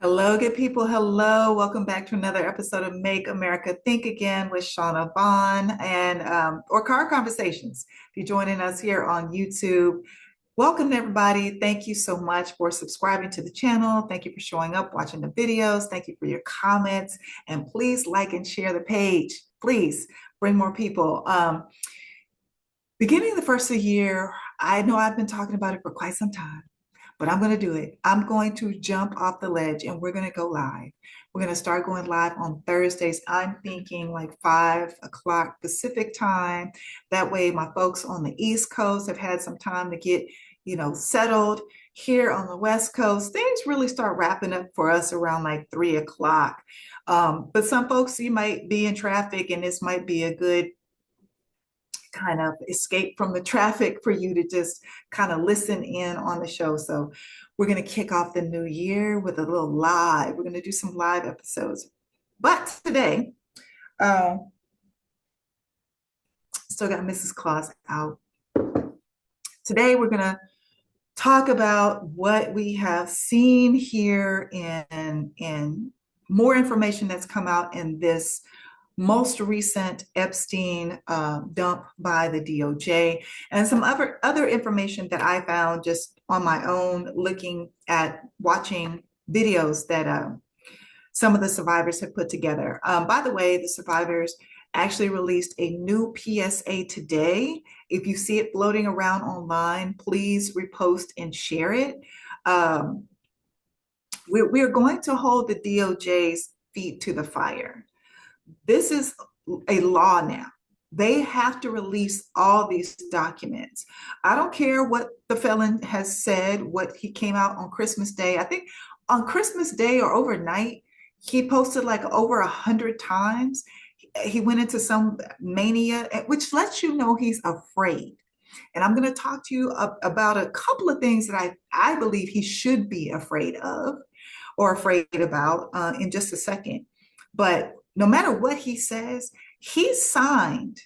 Hello, good people. Hello. Welcome back to another episode of Make America Think Again with Shauna Vaughn and or Car Conversations. If you're joining us here on YouTube, welcome everybody. Thank you so much for subscribing to the channel. Thank you for showing up, watching the videos. Thank you for your comments. And please like and share the page. Please bring more people. Beginning of the first of the year, I know I've been talking about it for quite some time, but I'm going to do it. I'm going to jump off the ledge and we're going to go live. We're going to start going live on Thursdays. I'm thinking like 5 o'clock Pacific time. That way, my folks on the East Coast have had some time to get, settled. Here on the West Coast, things really start wrapping up for us around like 3 o'clock. But some folks, you might be in traffic and this might be a good kind of escape from the traffic for you to just kind of listen in on the show. So we're going to kick off the new year with a little live. We're going to do some live episodes. But today, uh, still got Mrs. Claus out. Today, we're going to talk about what we have seen here in more information that's come out in this most recent Epstein dump by the DOJ, and some other information that I found just on my own, looking at watching videos that some of the survivors have put together. By the way, the survivors actually released a new PSA today. If you see it floating around online, please repost and share it. We're going to hold the DOJ's feet to the fire. This is a law now. They have to release all these documents. I don't care what the felon has said, what he came out on Christmas Day. I think on Christmas Day or overnight, he posted like over 100 times. He went into some mania, which lets you know he's afraid. And I'm going to talk to you about a couple of things that I believe he should be afraid of or afraid about in just a second. But no matter what he says, he signed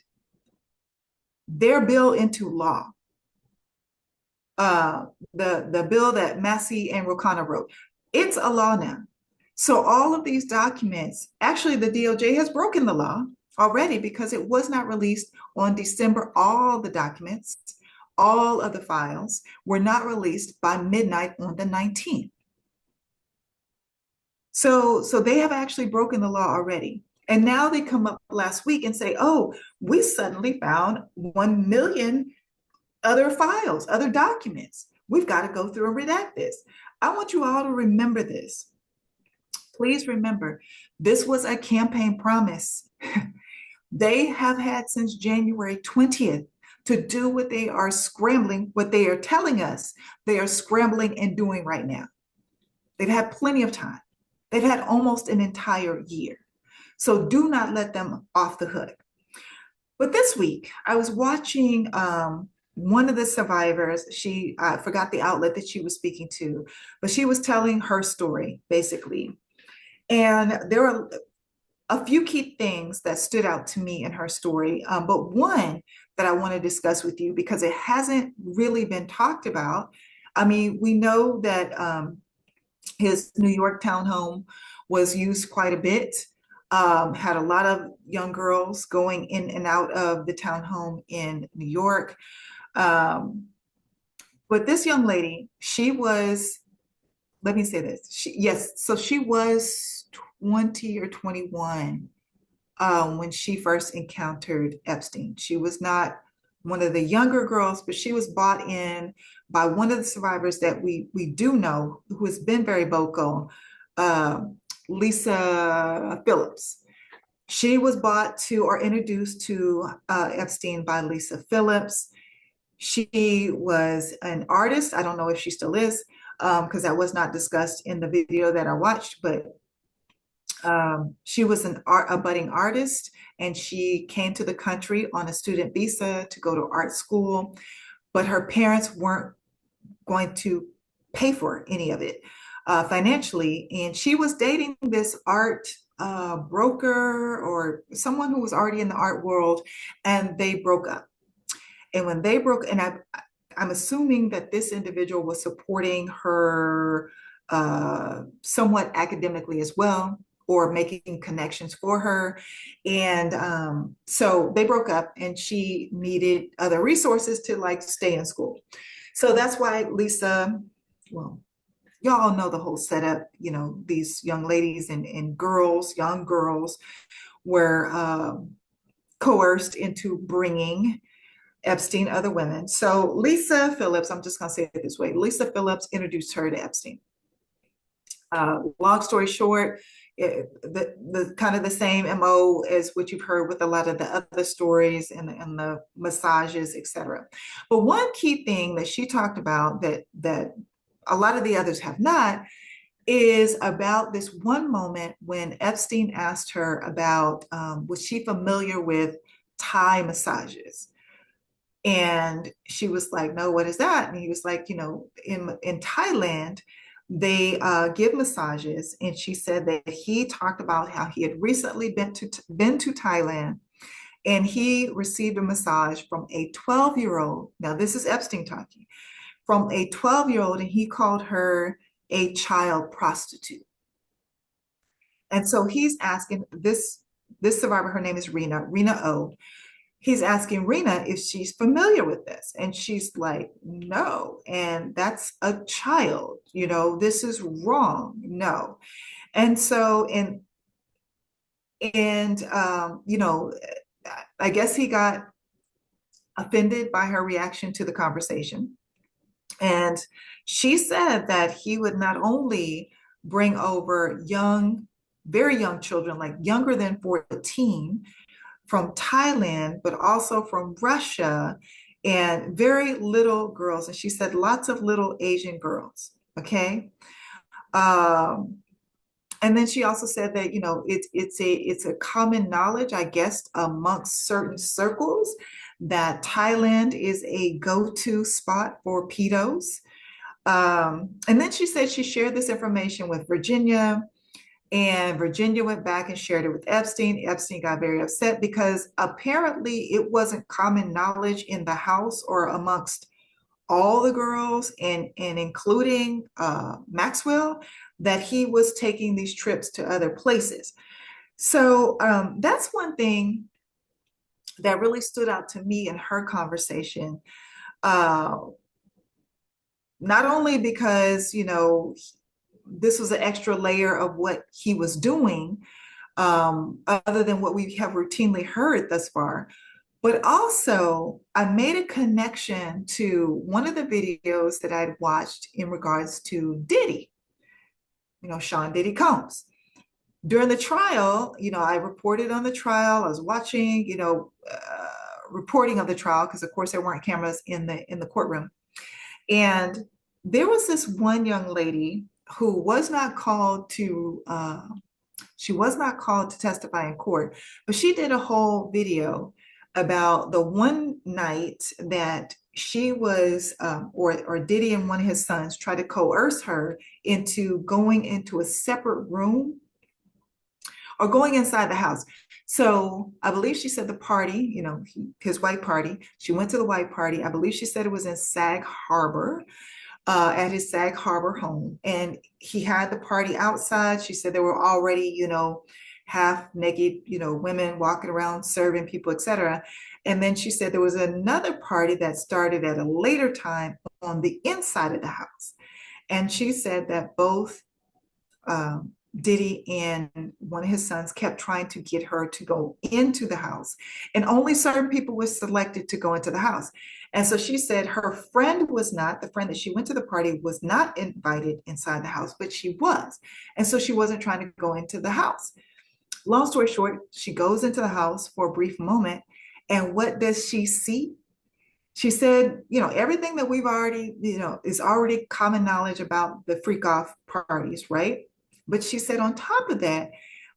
their bill into law. The bill that Massey and Rokana wrote, it's a law now. So all of these documents, actually the DOJ has broken the law already because it was not released on December. All the documents, all of the files were not released by midnight on the 19th. So they have actually broken the law already. And now they come up last week and say, oh, we suddenly found 1 million other files, other documents. We've got to go through and redact this. I want you all to remember this. Please remember, this was a campaign promise. They have had since January 20th to do what they are scrambling, what they are telling us they are scrambling and doing right now. They've had plenty of time. They've had almost an entire year. So do not let them off the hook. But this week, I was watching one of the survivors. I forgot the outlet that she was speaking to, but she was telling her story, basically. And there are a few key things that stood out to me in her story, but one that I want to discuss with you because it hasn't really been talked about. I mean, we know that his New York townhome was used quite a bit, had a lot of young girls going in and out of the townhome in New York. But this young lady, she was, let me say this. So she was 20 or 21 when she first encountered Epstein. She was not one of the younger girls, but she was bought in by one of the survivors that we do know, who has been very vocal, Lisa Phillips. She was bought to or introduced to Epstein by Lisa Phillips. She was an artist. I don't know if she still is, because that was not discussed in the video that I watched, but she was a budding artist, and she came to the country on a student visa to go to art school, but her parents weren't going to pay for any of it financially. And she was dating this art broker or someone who was already in the art world, and they broke up. And when they broke, and I'm assuming that this individual was supporting her somewhat academically as well, or making connections for her. And so they broke up, and she needed other resources to like stay in school. So that's why Lisa, well, y'all know the whole setup. These young ladies and girls, young girls, were coerced into bringing Epstein other women. So Lisa Phillips, I'm just going to say it this way, Lisa Phillips introduced her to Epstein. Long story short, the kind of the same MO as what you've heard with a lot of the other stories and the massages, etc. But one key thing that she talked about that a lot of the others have not is about this one moment when Epstein asked her about was she familiar with Thai massages? And she was like, no, what is that? And he was like, in Thailand, they give massages. And she said that he talked about how he had recently been to Thailand, and he received a massage from a 12-year-old. Now, this is Epstein talking, from a 12-year-old, and he called her a child prostitute. And so he's asking this survivor, her name is Rena O. He's asking Rena if she's familiar with this. And she's like, no. And that's a child, this is wrong. No. And so, I guess he got offended by her reaction to the conversation. And she said that he would not only bring over very young children, like younger than 14, from Thailand, but also from Russia, and very little girls. And she said lots of little Asian girls. Okay. And then she also said that, it's a common knowledge, I guess, amongst certain circles, that Thailand is a go-to spot for pedos. And then she said she shared this information with Virginia, and Virginia went back and shared it with Epstein. Epstein got very upset because apparently it wasn't common knowledge in the house or amongst all the girls, and including Maxwell, that he was taking these trips to other places. So that's one thing that really stood out to me in her conversation. Not only because, this was an extra layer of what he was doing, other than what we have routinely heard thus far, but also I made a connection to one of the videos that I'd watched in regards to Diddy, Sean Diddy Combs. During the trial, I reported on the trial. I was watching, reporting of the trial, because of course there weren't cameras in the courtroom. And there was this one young lady who was not called to testify in court, but she did a whole video about the one night that she was, or Diddy and one of his sons tried to coerce her into going into a separate room or going inside the house. So I believe she said the party, his white party, she went to the white party. I believe she said it was in Sag Harbor. At his Sag Harbor home, and he had the party outside. She said there were already, half naked, women walking around serving people, etc. And then she said there was another party that started at a later time on the inside of the house. And she said that both Diddy and one of his sons kept trying to get her to go into the house, and only certain people were selected to go into the house. And so she said her friend the friend that she went to the party was not invited inside the house, but she was. And so she wasn't trying to go into the house. Long story short, she goes into the house for a brief moment. And what does she see? She said, everything that we've already, is already common knowledge about the freak off parties, right? But she said on top of that,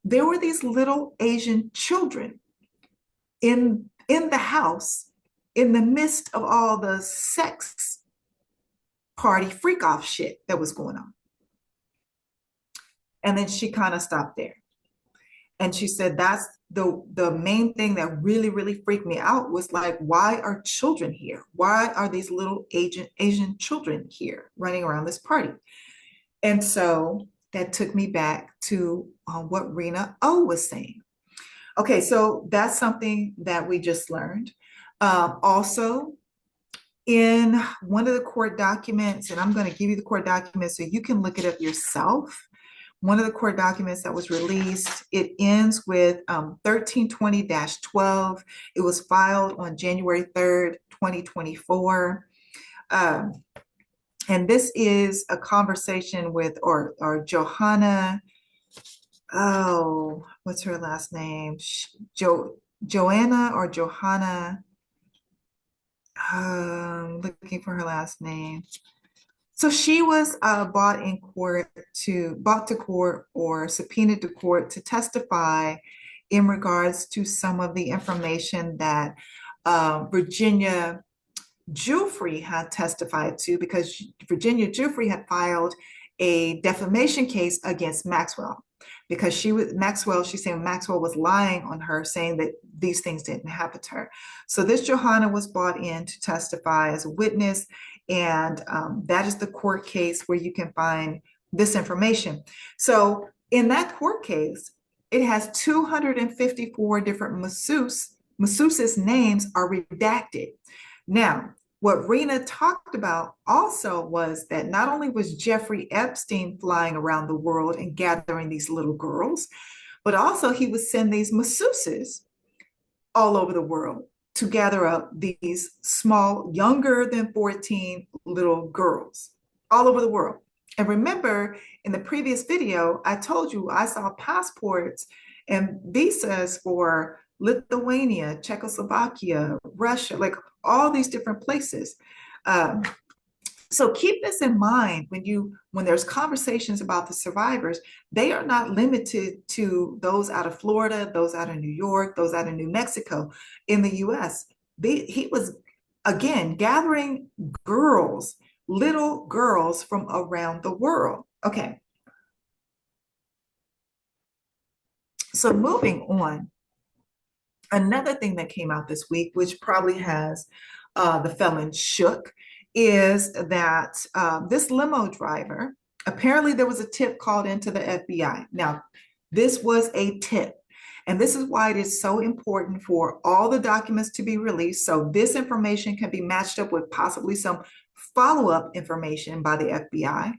there were these little Asian children in the house, in the midst of all the sex party freak off shit that was going on. And then she kind of stopped there. And she said, that's the main thing that really, really freaked me out, was like, why are children here? Why are these little Asian children here running around this party? And so that took me back to what Rena O was saying. Okay, so that's something that we just learned. Also, in one of the court documents, and I'm going to give you the court documents so you can look it up yourself. One of the court documents that was released, it ends with 1320-12. It was filed on January 3rd, 2024. Um, and this is a conversation with, or Johanna, oh, what's her last name? Joanna or Johanna, looking for her last name. So she was brought to court or subpoenaed to court to testify in regards to some of the information that Virginia Giuffre had testified to, because Virginia Giuffre had filed a defamation case against Maxwell because she's saying Maxwell was lying on her, saying that these things didn't happen to her. So this Johanna was brought in to testify as a witness, and that is the court case where you can find this information. So in that court case, it has 254 different masseuses' names are redacted. Now, what Rena talked about also was that not only was Jeffrey Epstein flying around the world and gathering these little girls, but also he would send these masseuses all over the world to gather up these small, younger than 14 little girls all over the world. And remember, in the previous video, I told you I saw passports and visas for Lithuania, Czechoslovakia, Russia, like all these different places. Um, so keep this in mind when there's conversations about the survivors. They are not limited to those out of Florida, those out of New York, those out of New Mexico. In the US, he was again gathering girls, little girls from around the world. Okay, so moving on, another thing that came out this week, which probably has the felon shook, is that this limo driver, apparently there was a tip called into the FBI. Now, this was a tip. And this is why it is so important for all the documents to be released. So this information can be matched up with possibly some follow-up information by the FBI,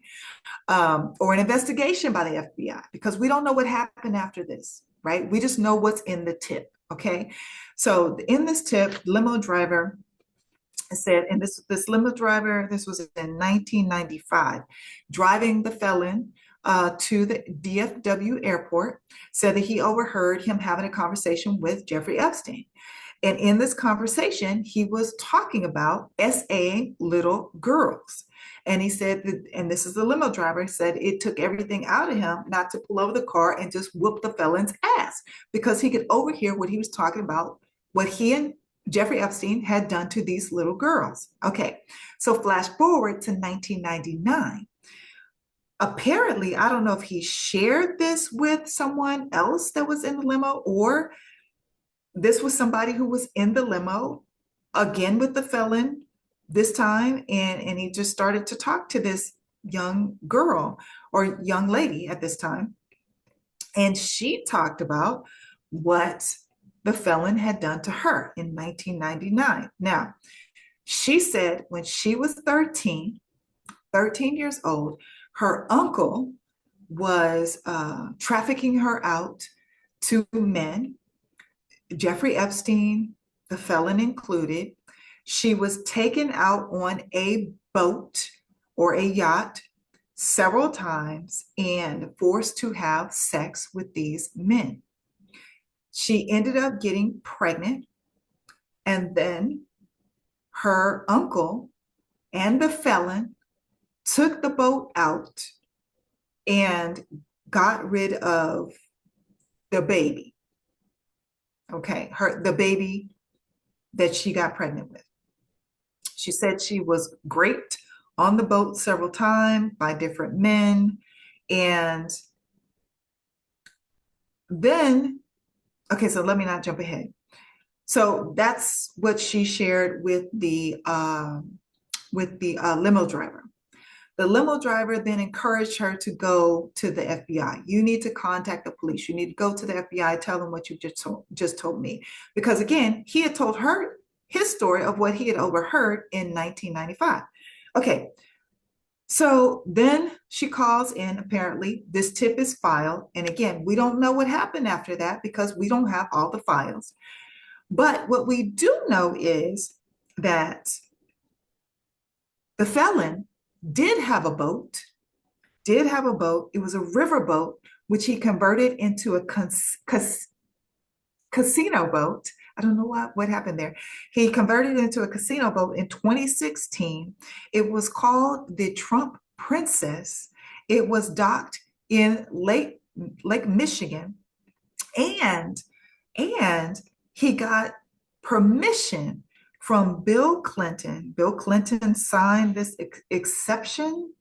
or an investigation by the FBI, because we don't know what happened after this, right? We just know what's in the tip, okay? So in this tip, limo driver said, and this limo driver, this was in 1995, driving the felon to the DFW airport, said that he overheard him having a conversation with Jeffrey Epstein. And in this conversation, he was talking about SAing little girls. And he said, and this is the limo driver, said it took everything out of him not to pull over the car and just whoop the felon's ass, because he could overhear what he was talking about, what he and Jeffrey Epstein had done to these little girls. Okay, so flash forward to 1999. Apparently, I don't know if he shared this with someone else that was in the limo, or this was somebody who was in the limo again with the felon this time, and he just started to talk to this young girl or young lady at this time, and she talked about what the felon had done to her in 1999. Now, she said when she was 13 years old, her uncle was trafficking her out to men, Jeffrey Epstein, the felon included. She was taken out on a boat or a yacht several times and forced to have sex with these men. She ended up getting pregnant, and then her uncle and the felon took the boat out and got rid of the baby. Okay, the baby that she got pregnant with. She said she was raped on the boat several times by different men. And then, okay, so let me not jump ahead. So that's what she shared with the limo driver. The limo driver then encouraged her to go to the FBI. You need to contact the police. You need to go to the FBI, tell them what you just told me. Because again, he had told her his story of what he had overheard in 1995. Okay, so then she calls in, apparently, this tip is filed. And again, we don't know what happened after that because we don't have all the files. But what we do know is that the felon did have a boat, did have a boat. It was a river boat, which he converted into a casino boat. I don't know what happened there. He converted it into a casino boat in 2016. It was called the Trump Princess. It was docked in Lake Michigan, and and he got permission from Bill Clinton. Bill Clinton signed this exception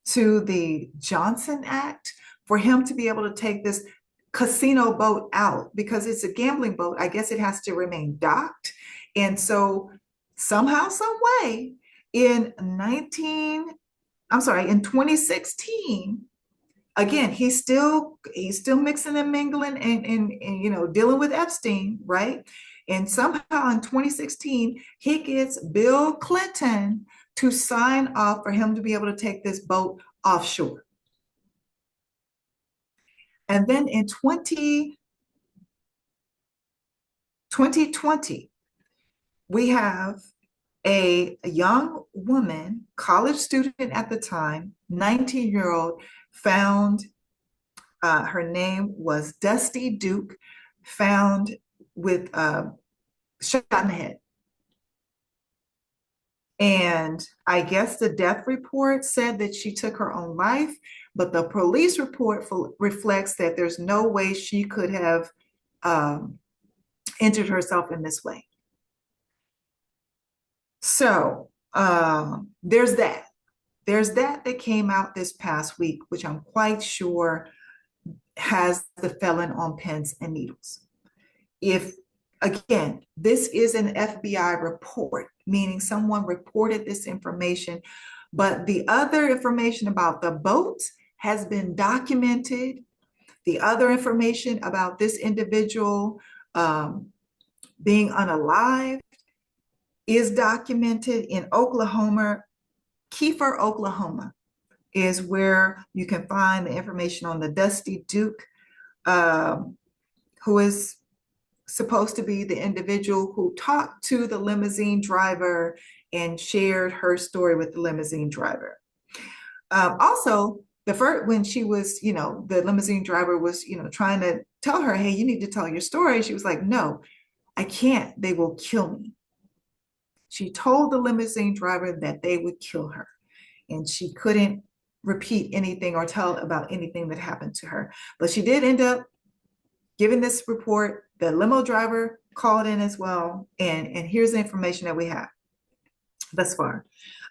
to the Johnson Act for him to be able to take this casino boat out because it's a gambling boat. I guess it has to remain docked. And so somehow, some way, in 2016, again, he's still mixing and mingling and dealing with Epstein, right? And somehow in 2016, he gets Bill Clinton to sign off for him to be able to take this boat offshore. And then in 2020, we have a young woman, college student at the time, 19-year-old, found, her name was Dusty Duke, found with shot in the head. And I guess the death report said that she took her own life, but the police report reflects that there's no way she could have injured herself in this way. So there's that. There's that came out this past week, which I'm quite sure has the felon on pins and needles. If, again, this is an FBI report, meaning someone reported this information, but the other information about the boat has been documented. The other information about this individual being unalived is documented in Oklahoma. Kiefer, Oklahoma is where you can find the information on the Dusty Duke, who is supposed to be the individual who talked to the limousine driver and shared her story with the limousine driver. Also, when she was, the limousine driver was, trying to tell her, hey, you need to tell your story. She was like, no, I can't. They will kill me. She told the limousine driver that they would kill her, and she couldn't repeat anything or tell about anything that happened to her. But she did end up giving this report. The limo driver called in as well, and here's the information that we have thus far.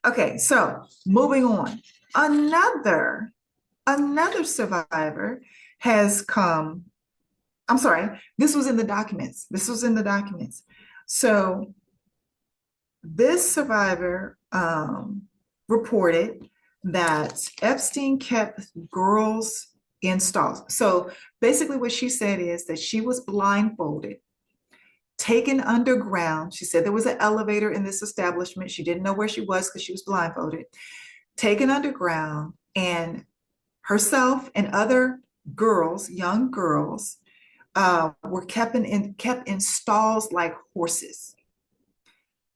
Okay, so moving on. Another survivor has come. I'm sorry, this was in the documents. So this survivor reported that Epstein kept girls in stalls. So basically what she said is that she was blindfolded, taken underground. She said there was an elevator in this establishment. She didn't know where she was because she was blindfolded, taken underground, and herself and other girls, young girls, were kept in stalls like horses.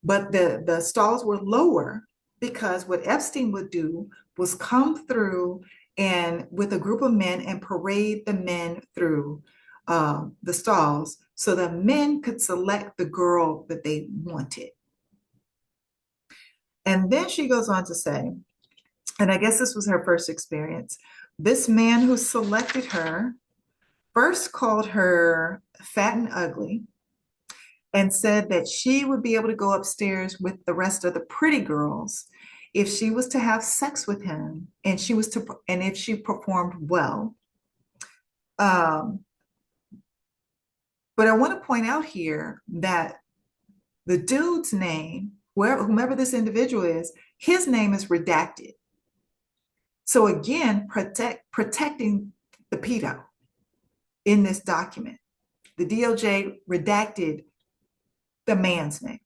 But the stalls were lower because what Epstein would do was come through and with a group of men and parade the men through the stalls so the men could select the girl that they wanted. And then she goes on to say, and I guess this was her first experience, this man who selected her first called her fat and ugly and said that she would be able to go upstairs with the rest of the pretty girls if she was to have sex with him and if she performed well. But I want to point out here that the dude's name, whomever this individual is, his name is redacted. So again, protecting the pedo in this document. The DOJ redacted the man's name.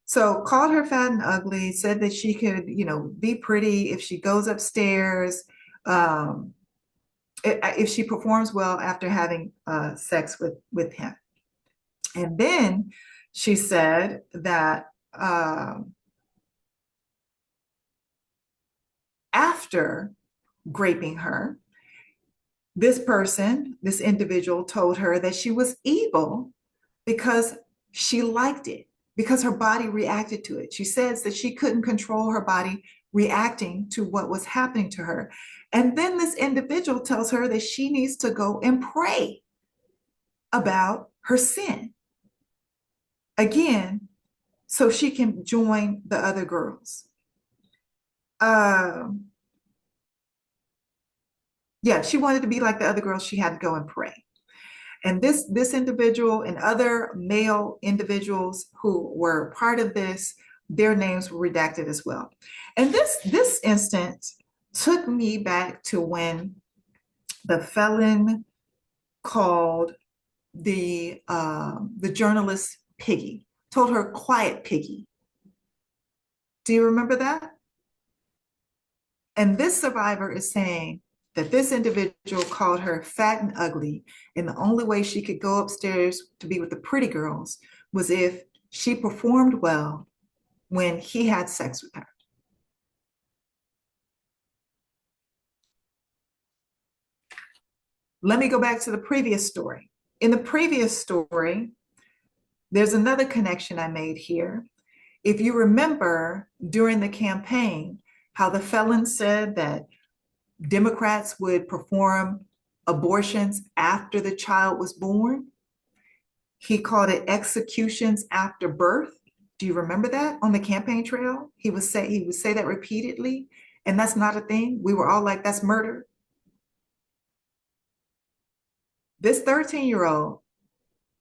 So called her fat and ugly, said that she could, be pretty if she goes upstairs, um, if she performs well after having sex with him. And then she said that after graping her, this individual told her that she was evil because she liked it, because her body reacted to it. She says that she couldn't control her body reacting to what was happening to her. And then this individual tells her that she needs to go and pray about her sin again so she can join the other girls. Yeah, she wanted to be like the other girls. She had to go and pray. And this individual and other male individuals who were part of this, their names were redacted as well. And this instance took me back to when the felon called the journalist Piggy, told her quiet Piggy. Do you remember that? And this survivor is saying that this individual called her fat and ugly, and the only way she could go upstairs to be with the pretty girls was if she performed well when he had sex with her. Let me go back to the previous story. In the previous story, there's another connection I made here. If you remember during the campaign, how the felon said that Democrats would perform abortions after the child was born. He called it executions after birth. Do you remember that on the campaign trail? He would say that repeatedly, and that's not a thing. We were all like, that's murder. This 13-year-old,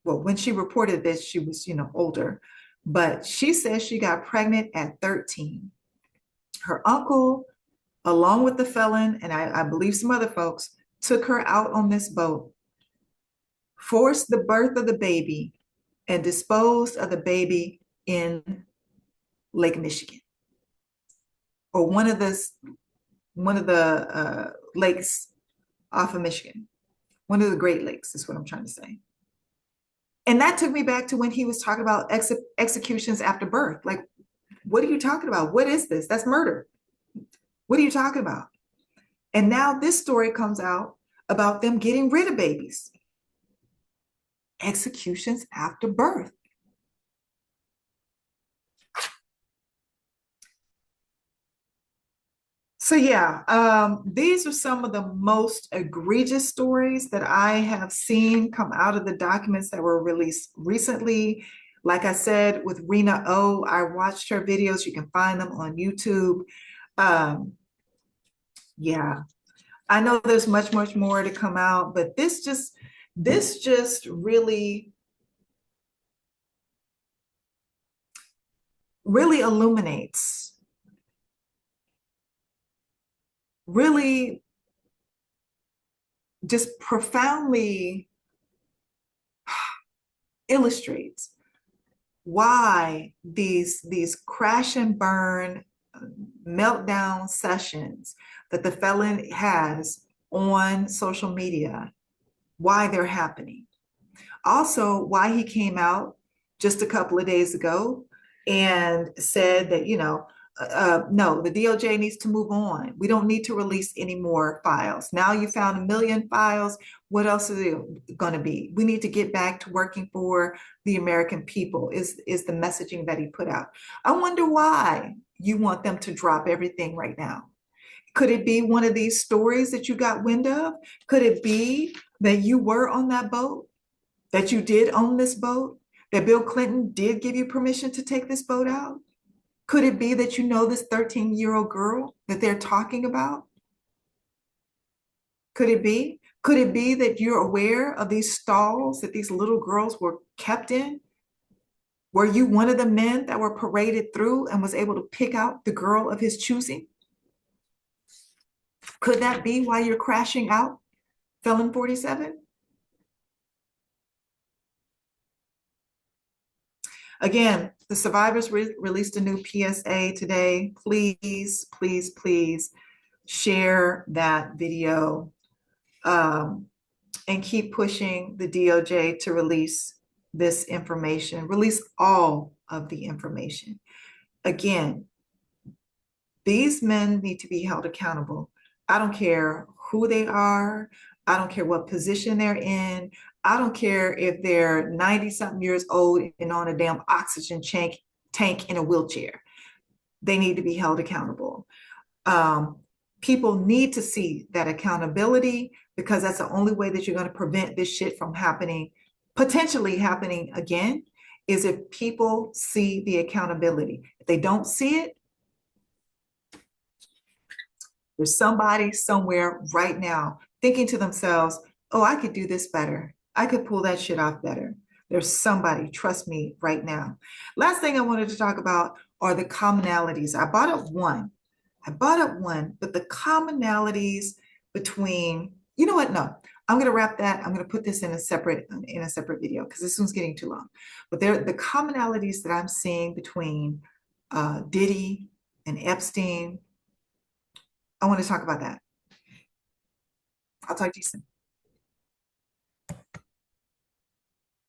well, when she reported this, she was, older, but she says she got pregnant at 13. Her uncle, along with the felon, and I believe some other folks, took her out on this boat, forced the birth of the baby, and disposed of the baby in Lake Michigan, or one of the lakes off of Michigan, one of the Great Lakes is what I'm trying to say. And that took me back to when he was talking about executions after birth. Like, what are you talking about? What is this? That's murder. What are you talking about? And now this story comes out about them getting rid of babies. Executions after birth. So yeah, these are some of the most egregious stories that I have seen come out of the documents that were released recently. Like I said, with Rena O, I watched her videos. You can find them on YouTube. Um, yeah, I know there's much, much more to come out, but this just really, really illuminates, really just profoundly illustrates why these crash and burn meltdown sessions that the felon has on social media, why they're happening. Also, why he came out just a couple of days ago and said that, no, the DOJ needs to move on. We don't need to release any more files. Now you found 1 million files. What else is it going to be? We need to get back to working for the American people, is the messaging that he put out. I wonder why you want them to drop everything right now. Could it be one of these stories that you got wind of? Could it be that you were on that boat, that you did own this boat, that Bill Clinton did give you permission to take this boat out? Could it be that you know this 13-year-old girl that they're talking about? Could it be? Could it be that you're aware of these stalls that these little girls were kept in? Were you one of the men that were paraded through and was able to pick out the girl of his choosing? Could that be why you're crashing out, Felon 47? Again, the survivors released a new PSA today. Please, please, please share that video, and keep pushing the DOJ to release this information, release all of the information. Again, these men need to be held accountable. I don't care who they are. I don't care what position they're in. I don't care if they're 90 something years old and on a damn oxygen tank in a wheelchair. They need to be held accountable. Um, People need to see that accountability, because that's the only way that you're going to prevent this shit from happening, potentially happening again, is if people see the accountability. If they don't see it, there's somebody somewhere right now thinking to themselves, oh, I could do this better. I could pull that shit off better. There's somebody, trust me, right now. Last thing I wanted to talk about are the commonalities. I brought up one, but the commonalities between, you know what? No, I'm going to wrap that. I'm going to put this in a separate video because this one's getting too long. But the commonalities that I'm seeing between Diddy and Epstein, I want to talk about that. I'll talk to you soon.